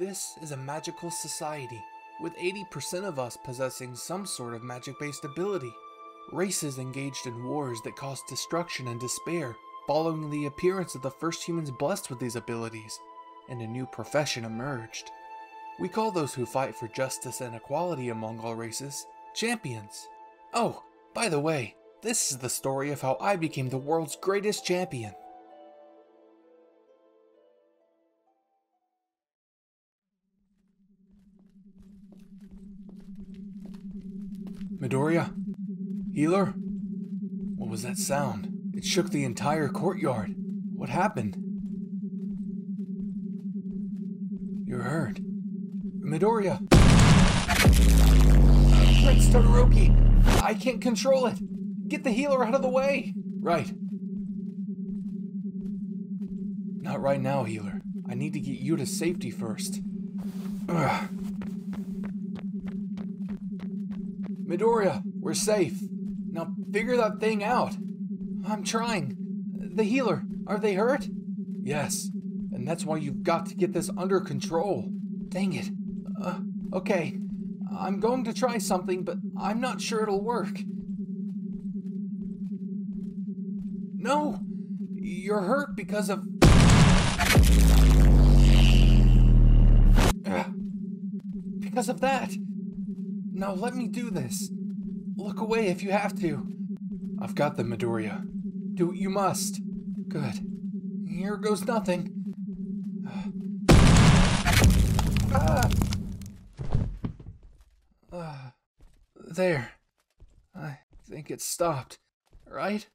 This is a magical society, with 80% of us possessing some sort of magic-based ability. Races engaged in wars that caused destruction and despair, following the appearance of the first humans blessed with these abilities, and a new profession emerged. We call those who fight for justice and equality among all races champions. Oh, by the way, this is the story of how I became the world's greatest champion. Midoriya? Healer? What was that sound? It shook the entire courtyard. What happened? You're hurt. Midoriya! Prince Todoroki! I can't control it! Get the healer out of the way! Right. Not right now, healer. I need to get you to safety first. Ugh. Midoriya, we're safe. Now figure that thing out. I'm trying. The healer, are they hurt? Yes, and that's why you've got to get this under control. Dang it. Okay, I'm going to try something, but I'm not sure it'll work. No, you're hurt because of... Because of that. Now let me do this. Look away if you have to. I've got them, Midoriya. Do what you must. Good. Here goes nothing. There. I think it stopped, right?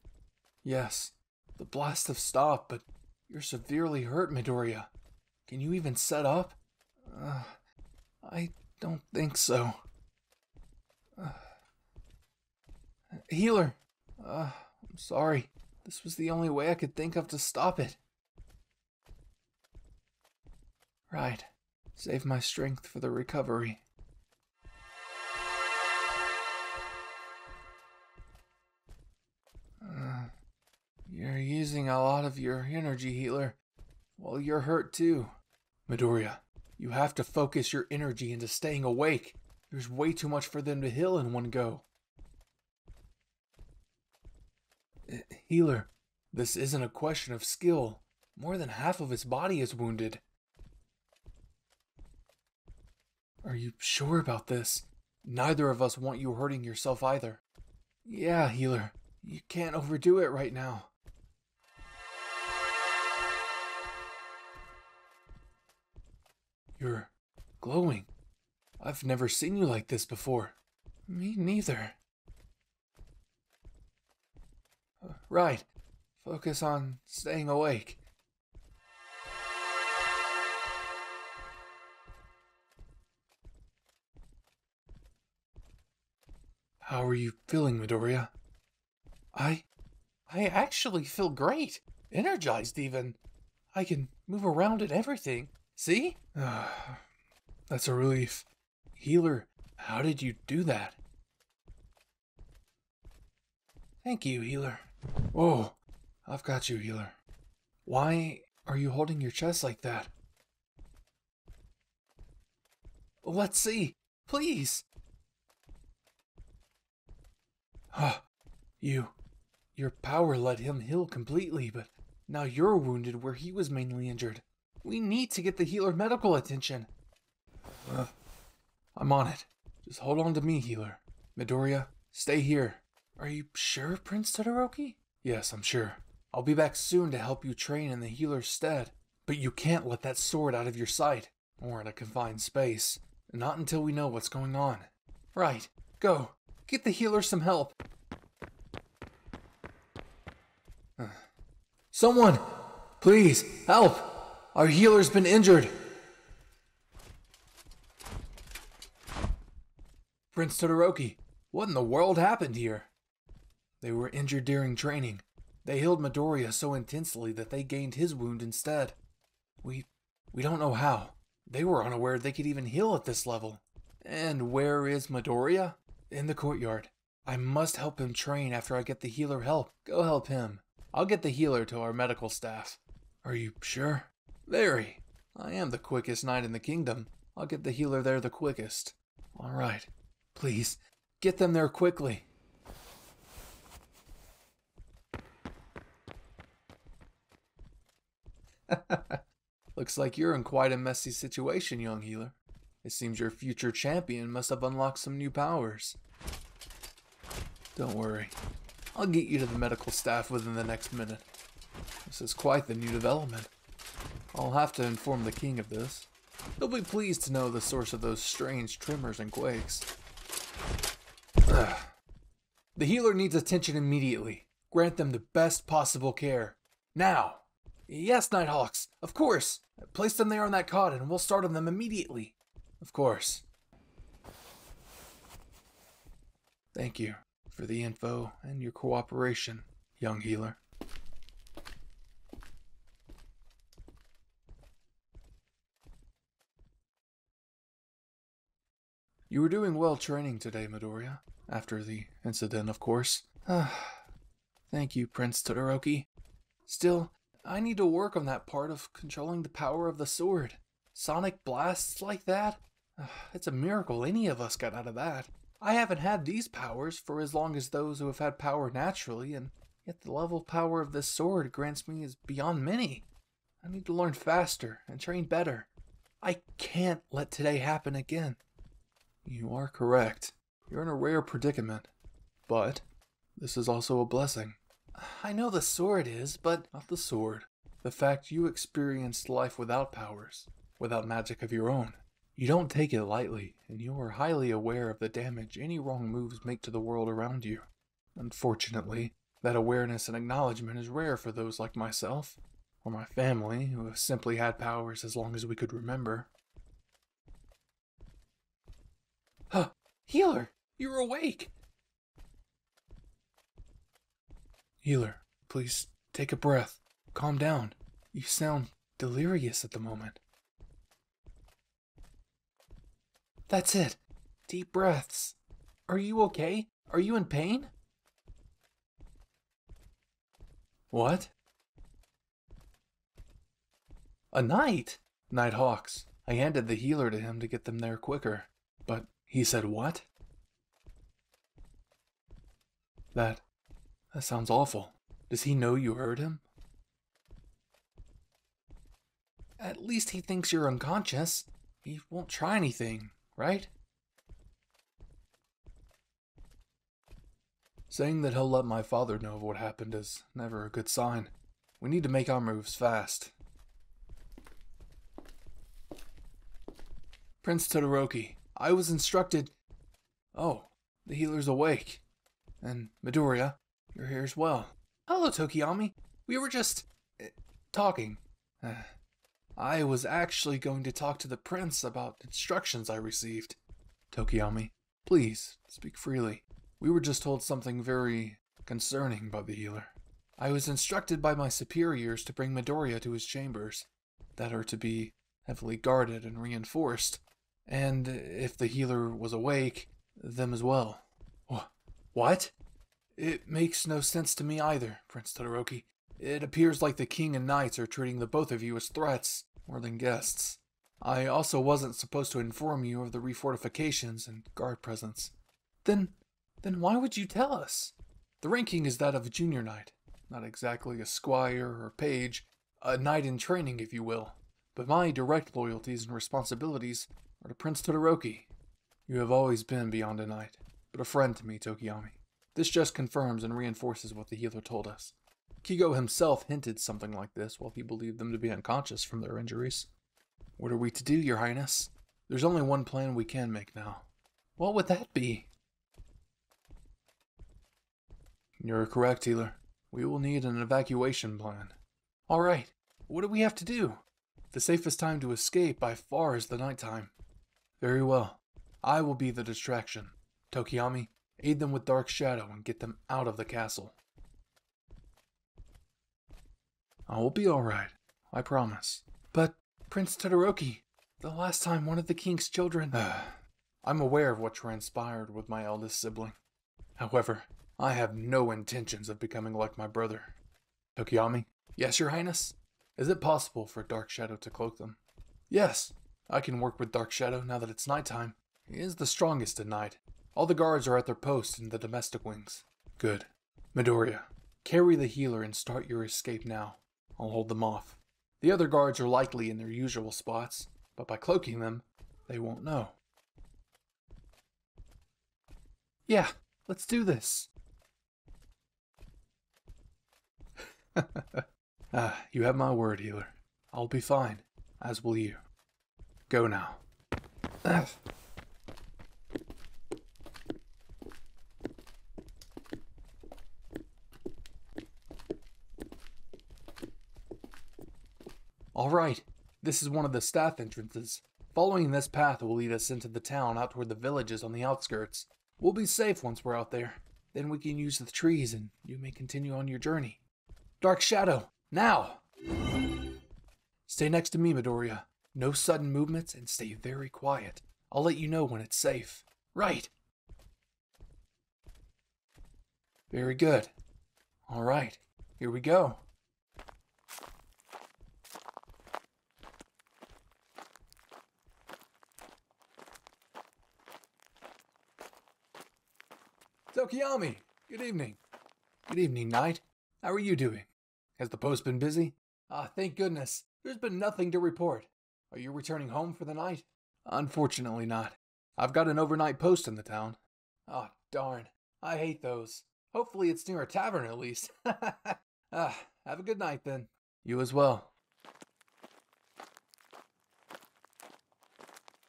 Yes. The blast have stopped, but you're severely hurt, Midoriya. Can you even set up? I don't think so. Healer! I'm sorry. This was the only way I could think of to stop it. Right. Save my strength for the recovery. You're using a lot of your energy, healer. Well, you're hurt too. Midoriya, you have to focus your energy into staying awake. There's way too much for them to heal in one go. Healer, this isn't a question of skill. More than half of his body is wounded. Are you sure about this? Neither of us want you hurting yourself either. Yeah, healer. You can't overdo it right now. You're glowing. I've never seen you like this before. Me neither. Right. Focus on staying awake. How are you feeling, Midoriya? I actually feel great. Energized even. I can move around and everything. See? That's a relief. Healer, how did you do that? Thank you, healer. Whoa, I've got you, healer. Why are you holding your chest like that? Let's see, please. Your power let him heal completely, but now you're wounded where he was mainly injured. We need to get the healer medical attention. I'm on it. Just hold on to me, healer. Midoriya, stay here. Are you sure, Prince Todoroki? Yes, I'm sure. I'll be back soon to help you train in the healer's stead. But you can't let that sword out of your sight, or in a confined space. Not until we know what's going on. Right. Go. Get the healer some help. Someone! Please, help! Our healer's been injured. Prince Todoroki, what in the world happened here? They were injured during training. They healed Midoriya so intensely that they gained his wound instead. We don't know how. They were unaware they could even heal at this level. And where is Midoriya? In the courtyard. I must help him train after I get the healer help. Go help him. I'll get the healer to our medical staff. Are you sure? Very. I am the quickest knight in the kingdom. I'll get the healer there the quickest. Alright. Please, get them there quickly. Looks like you're in quite a messy situation, young healer. It seems your future champion must have unlocked some new powers. Don't worry. I'll get you to the medical staff within the next minute. This is quite the new development. I'll have to inform the king of this. He'll be pleased to know the source of those strange tremors and quakes. Ugh. The healer needs attention immediately. Grant them the best possible care. Now! Yes, Nighthawks, of course! Place them there on that cot and we'll start on them immediately. Of course. Thank you for the info and your cooperation, young healer. You were doing well training today, Midoriya. After the incident, of course. Thank you, Prince Todoroki. Still, I need to work on that part of controlling the power of the sword. Sonic blasts like that? It's a miracle any of us got out of that. I haven't had these powers for as long as those who have had power naturally, and yet the level of power of this sword grants me is beyond many. I need to learn faster and train better. I can't let today happen again. You are correct. You're in a rare predicament. But this is also a blessing. I know the sword is, but not the sword. The fact you experienced life without powers, without magic of your own. You don't take it lightly, and you are highly aware of the damage any wrong moves make to the world around you. Unfortunately, that awareness and acknowledgement is rare for those like myself, or my family, who have simply had powers as long as we could remember. Huh, healer, you're awake! Healer, please take a breath. Calm down. You sound delirious at the moment. That's it. Deep breaths. Are you okay? Are you in pain? What? A knight? Nighthawks. I handed the healer to him to get them there quicker. But he said what? That sounds awful. Does he know you heard him? At least he thinks you're unconscious. He won't try anything, right? Saying that he'll let my father know of what happened is never a good sign. We need to make our moves fast. Prince Todoroki, I was instructed... Oh, the healer's awake. And Midoriya, you're here as well. Hello, Tokiyami. We were just... talking. I was actually going to talk to the prince about instructions I received. Tokiyami, please, speak freely. We were just told something very concerning by the healer. I was instructed by my superiors to bring Midoriya to his chambers, that are to be heavily guarded and reinforced, and if the healer was awake, them as well. What? It makes no sense to me either, Prince Todoroki. It appears like the king and knights are treating the both of you as threats, more than guests. I also wasn't supposed to inform you of the refortifications and guard presence. Then why would you tell us? The ranking is that of a junior knight, not exactly a squire or page, a knight in training, if you will. But my direct loyalties and responsibilities are to Prince Todoroki. You have always been beyond a knight, but a friend to me, Tokiyami. This just confirms and reinforces what the healer told us. Kigo himself hinted something like this while he believed them to be unconscious from their injuries. What are we to do, Your Highness? There's only one plan we can make now. What would that be? You're correct, healer. We will need an evacuation plan. All right, what do we have to do? The safest time to escape by far is the nighttime. Very well. I will be the distraction. Tokiyami, aid them with Dark Shadow and get them out of the castle. I will be all right. I promise. But, Prince Todoroki, the last time one of the king's children... I'm aware of what transpired with my eldest sibling. However, I have no intentions of becoming like my brother. Tokiyami? Yes, Your Highness? Is it possible for Dark Shadow to cloak them? Yes, I can work with Dark Shadow now that it's nighttime. He is the strongest at night. All the guards are at their posts in the domestic wings. Good. Midoriya, carry the healer and start your escape now. I'll hold them off. The other guards are likely in their usual spots, but by cloaking them, they won't know. Yeah, let's do this. You have my word, healer. I'll be fine, as will you. Go now. Alright, this is one of the staff entrances. Following this path will lead us into the town out toward the villages on the outskirts. We'll be safe once we're out there. Then we can use the trees and you may continue on your journey. Dark Shadow, now! Stay next to me, Midoriya. No sudden movements and stay very quiet. I'll let you know when it's safe. Right. Very good. Alright, here we go. Tokiyami, good evening. Good evening, Knight. How are you doing? Has the post been busy? Thank goodness. There's been nothing to report. Are you returning home for the night? Unfortunately not. I've got an overnight post in the town. Darn. I hate those. Hopefully it's near a tavern at least. Have a good night then. You as well.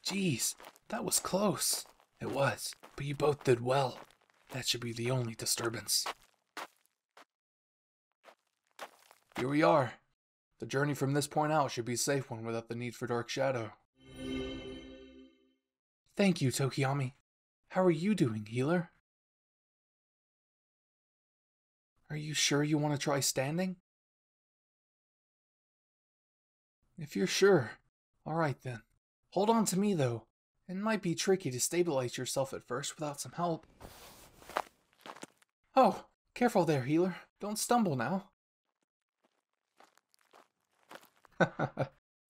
Jeez, that was close. It was, but you both did well. That should be the only disturbance. Here we are. The journey from this point out should be a safe one without the need for Dark Shadow. Thank you, Tokiyami. How are you doing, healer? Are you sure you want to try standing? If you're sure, alright then. Hold on to me though. It might be tricky to stabilize yourself at first without some help. Oh, careful there, healer. Don't stumble now.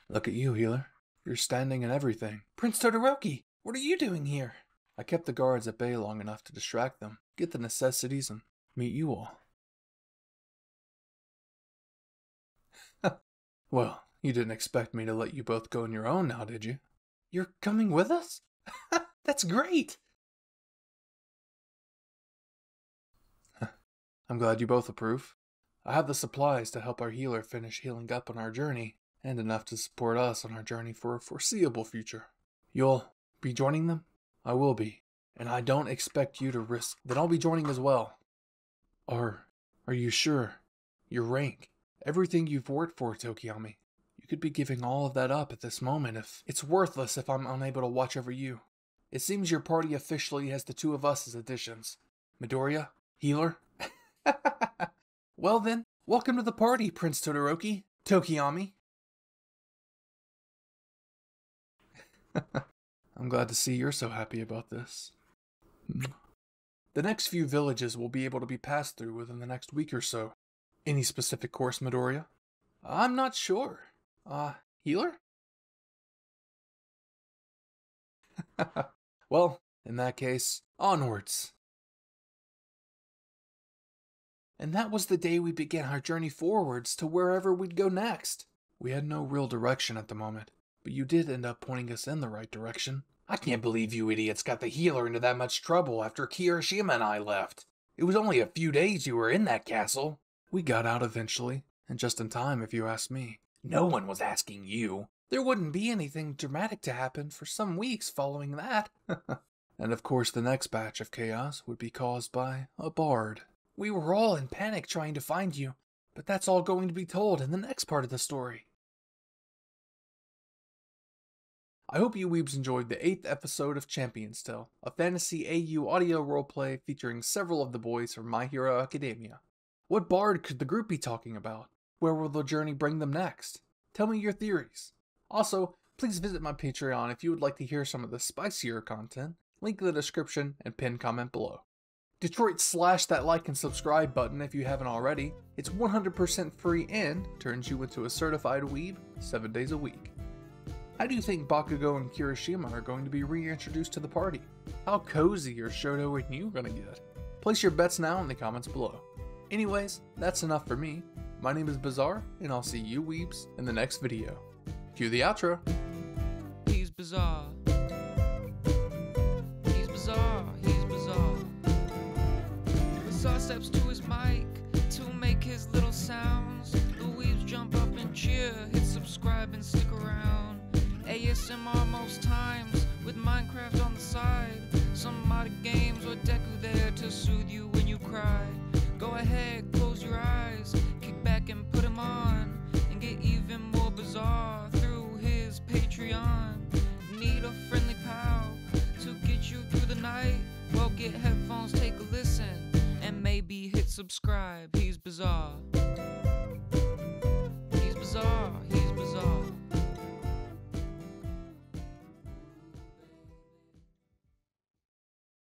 Look at you, healer. You're standing and everything. Prince Todoroki, what are you doing here? I kept the guards at bay long enough to distract them, get the necessities, and meet you all. Well, you didn't expect me to let you both go on your own now, did you? You're coming with us? That's great! I'm glad you both approve. I have the supplies to help our healer finish healing up on our journey, and enough to support us on our journey for a foreseeable future. You'll be joining them? I will be, and I don't expect you to risk that I'll be joining as well. Are you sure? Your rank, everything you've worked for, Tokiyami. You could be giving all of that up at this moment if it's worthless if I'm unable to watch over you. It seems your party officially has the two of us as additions. Midoriya, healer. Well then, welcome to the party, Prince Todoroki, Tokiyami. I'm glad to see you're so happy about this. The next few villages will be able to be passed through within the next week or so. Any specific course, Midoriya? I'm not sure. Healer? Well, in that case, onwards. And that was the day we began our journey forwards to wherever we'd go next. We had no real direction at the moment, but you did end up pointing us in the right direction. I can't believe you idiots got the healer into that much trouble after Kirishima and I left. It was only a few days you were in that castle. We got out eventually, and just in time if you ask me. No one was asking you. There wouldn't be anything dramatic to happen for some weeks following that. And of course the next batch of chaos would be caused by a bard. We were all in panic trying to find you, but that's all going to be told in the next part of the story. I hope you weebs enjoyed the 8th episode of Champion's Tale, a fantasy AU audio roleplay featuring several of the boys from My Hero Academia. What bard could the group be talking about? Where will the journey bring them next? Tell me your theories. Also, please visit my Patreon if you would like to hear some of the spicier content, link in the description and pinned comment below. Detroit, slash that like and subscribe button if you haven't already. It's 100% free and turns you into a certified weeb 7 days a week. How do you think Bakugo and Kirishima are going to be reintroduced to the party? How cozy are Shoto and you gonna get? Place your bets now in the comments below. Anyways, that's enough for me. My name is Bizarre, and I'll see you weebs in the next video. Cue the outro. He's bizarre. He's bizarre. He's bizarre. Bizarre steps to his mic to make his little sounds. The weebs jump up and cheer. Hit subscribe and stick around. ASMR most times with Minecraft on